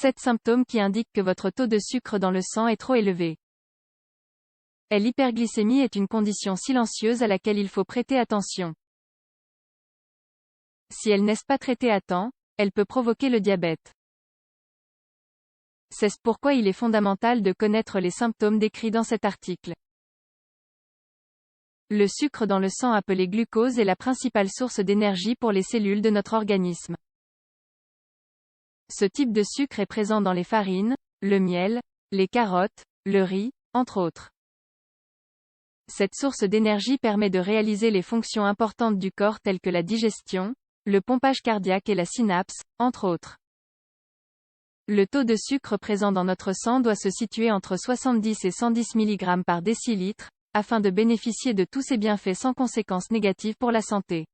7 symptômes qui indiquent que votre taux de sucre dans le sang est trop élevé. L'hyperglycémie est une condition silencieuse à laquelle il faut prêter attention. Si elle n'est pas traitée à temps, elle peut provoquer le diabète. C'est pourquoi il est fondamental de connaître les symptômes décrits dans cet article. Le sucre dans le sang appelé glucose est la principale source d'énergie pour les cellules de notre organisme. Ce type de sucre est présent dans les farines, le miel, les carottes, le riz, entre autres. Cette source d'énergie permet de réaliser les fonctions importantes du corps telles que la digestion, le pompage cardiaque et la synapse, entre autres. Le taux de sucre présent dans notre sang doit se situer entre 70 et 110 mg par décilitre, afin de bénéficier de tous ces bienfaits sans conséquences négatives pour la santé.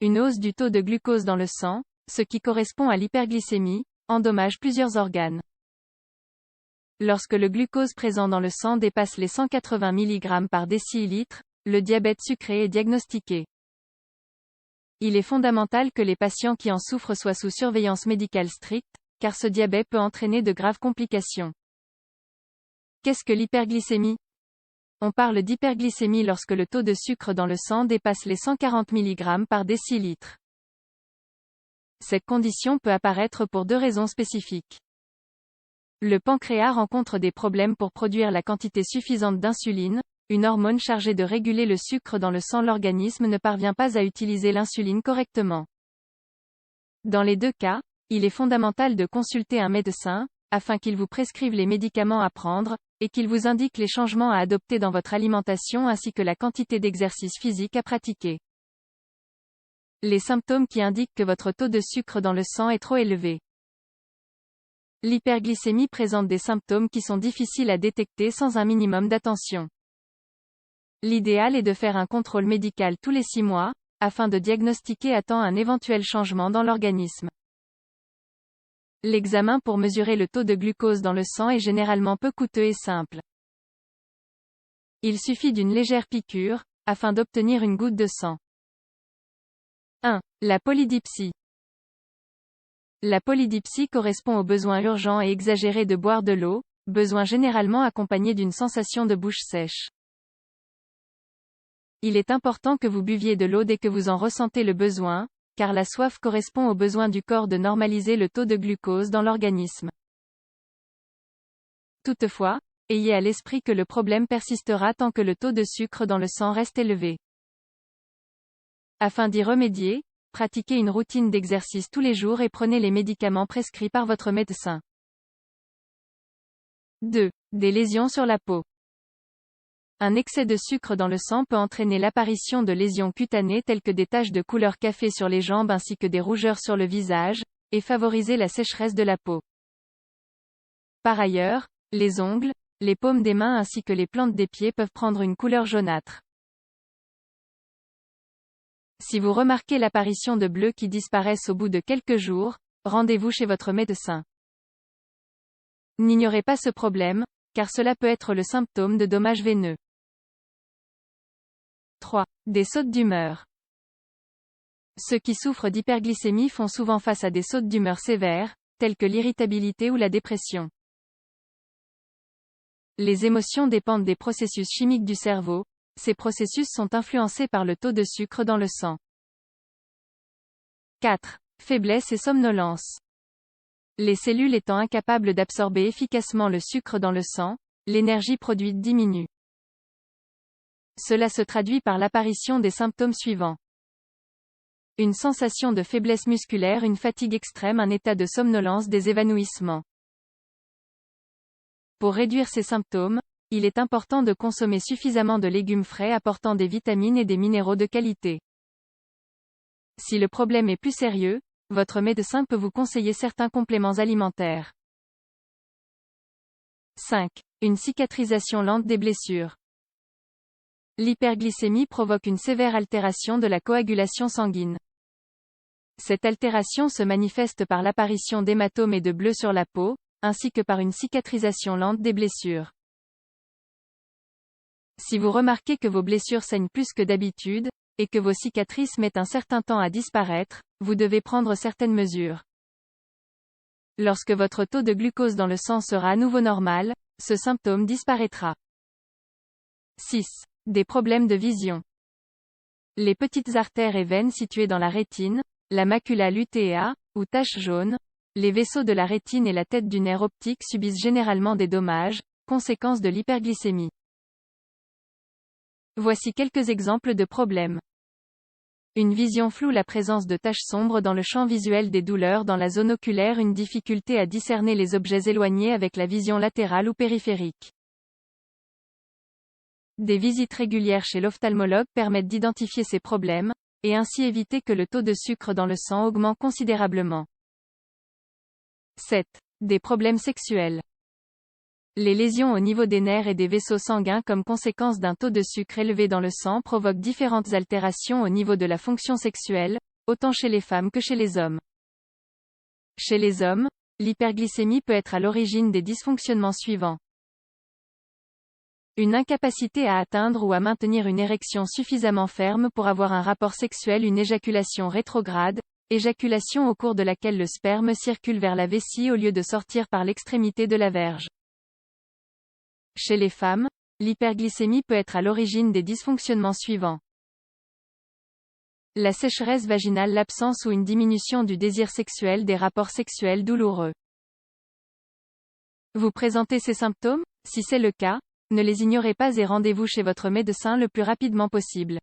Une hausse du taux de glucose dans le sang, ce qui correspond à l'hyperglycémie, endommage plusieurs organes. Lorsque le glucose présent dans le sang dépasse les 180 mg par décilitre, le diabète sucré est diagnostiqué. Il est fondamental que les patients qui en souffrent soient sous surveillance médicale stricte, car ce diabète peut entraîner de graves complications. Qu'est-ce que l'hyperglycémie ? On parle d'hyperglycémie lorsque le taux de sucre dans le sang dépasse les 140 mg par décilitre. Cette condition peut apparaître pour deux raisons spécifiques. Le pancréas rencontre des problèmes pour produire la quantité suffisante d'insuline, une hormone chargée de réguler le sucre dans le sang. L'organisme ne parvient pas à utiliser l'insuline correctement. Dans les deux cas, il est fondamental de consulter un médecin, afin qu'il vous prescrive les médicaments à prendre, et qu'il vous indique les changements à adopter dans votre alimentation ainsi que la quantité d'exercice physique à pratiquer. Les symptômes qui indiquent que votre taux de sucre dans le sang est trop élevé. L'hyperglycémie présente des symptômes qui sont difficiles à détecter sans un minimum d'attention. L'idéal est de faire un contrôle médical tous les 6 mois, afin de diagnostiquer à temps un éventuel changement dans l'organisme. L'examen pour mesurer le taux de glucose dans le sang est généralement peu coûteux et simple. Il suffit d'une légère piqûre, afin d'obtenir une goutte de sang. 1. La polydipsie. La polydipsie correspond au besoin urgent et exagéré de boire de l'eau, besoin généralement accompagné d'une sensation de bouche sèche. Il est important que vous buviez de l'eau dès que vous en ressentez le besoin, car la soif correspond au besoin du corps de normaliser le taux de glucose dans l'organisme. Toutefois, ayez à l'esprit que le problème persistera tant que le taux de sucre dans le sang reste élevé. Afin d'y remédier, pratiquez une routine d'exercice tous les jours et prenez les médicaments prescrits par votre médecin. 2. Des lésions sur la peau. Un excès de sucre dans le sang peut entraîner l'apparition de lésions cutanées telles que des taches de couleur café sur les jambes ainsi que des rougeurs sur le visage, et favoriser la sécheresse de la peau. Par ailleurs, les ongles, les paumes des mains ainsi que les plantes des pieds peuvent prendre une couleur jaunâtre. Si vous remarquez l'apparition de bleus qui disparaissent au bout de quelques jours, rendez-vous chez votre médecin. N'ignorez pas ce problème, car cela peut être le symptôme de dommages veineux. 3. Des sautes d'humeur. Ceux qui souffrent d'hyperglycémie font souvent face à des sautes d'humeur sévères, telles que l'irritabilité ou la dépression. Les émotions dépendent des processus chimiques du cerveau, ces processus sont influencés par le taux de sucre dans le sang. 4. Faiblesse et somnolence. Les cellules étant incapables d'absorber efficacement le sucre dans le sang, l'énergie produite diminue. Cela se traduit par l'apparition des symptômes suivants. Une sensation de faiblesse musculaire, une fatigue extrême, un état de somnolence, des évanouissements. Pour réduire ces symptômes, il est important de consommer suffisamment de légumes frais apportant des vitamines et des minéraux de qualité. Si le problème est plus sérieux, votre médecin peut vous conseiller certains compléments alimentaires. 5. Une cicatrisation lente des blessures. L'hyperglycémie provoque une sévère altération de la coagulation sanguine. Cette altération se manifeste par l'apparition d'hématomes et de bleus sur la peau, ainsi que par une cicatrisation lente des blessures. Si vous remarquez que vos blessures saignent plus que d'habitude, et que vos cicatrices mettent un certain temps à disparaître, vous devez prendre certaines mesures. Lorsque votre taux de glucose dans le sang sera à nouveau normal, ce symptôme disparaîtra. 6. Des problèmes de vision. Les petites artères et veines situées dans la rétine, la macula lutea, ou taches jaunes, les vaisseaux de la rétine et la tête du nerf optique subissent généralement des dommages, conséquence de l'hyperglycémie. Voici quelques exemples de problèmes. Une vision floue, la présence de taches sombres dans le champ visuel, des douleurs dans la zone oculaire, une difficulté à discerner les objets éloignés avec la vision latérale ou périphérique. Des visites régulières chez l'ophtalmologue permettent d'identifier ces problèmes, et ainsi éviter que le taux de sucre dans le sang augmente considérablement. 7. Des problèmes sexuels. Les lésions au niveau des nerfs et des vaisseaux sanguins comme conséquence d'un taux de sucre élevé dans le sang provoquent différentes altérations au niveau de la fonction sexuelle, autant chez les femmes que chez les hommes. Chez les hommes, l'hyperglycémie peut être à l'origine des dysfonctionnements suivants. Une incapacité à atteindre ou à maintenir une érection suffisamment ferme pour avoir un rapport sexuel, une éjaculation rétrograde, éjaculation au cours de laquelle le sperme circule vers la vessie au lieu de sortir par l'extrémité de la verge. Chez les femmes, l'hyperglycémie peut être à l'origine des dysfonctionnements suivants. La sécheresse vaginale, l'absence ou une diminution du désir sexuel, des rapports sexuels douloureux. Vous présentez ces symptômes? Si c'est le cas, ne les ignorez pas et rendez-vous chez votre médecin le plus rapidement possible.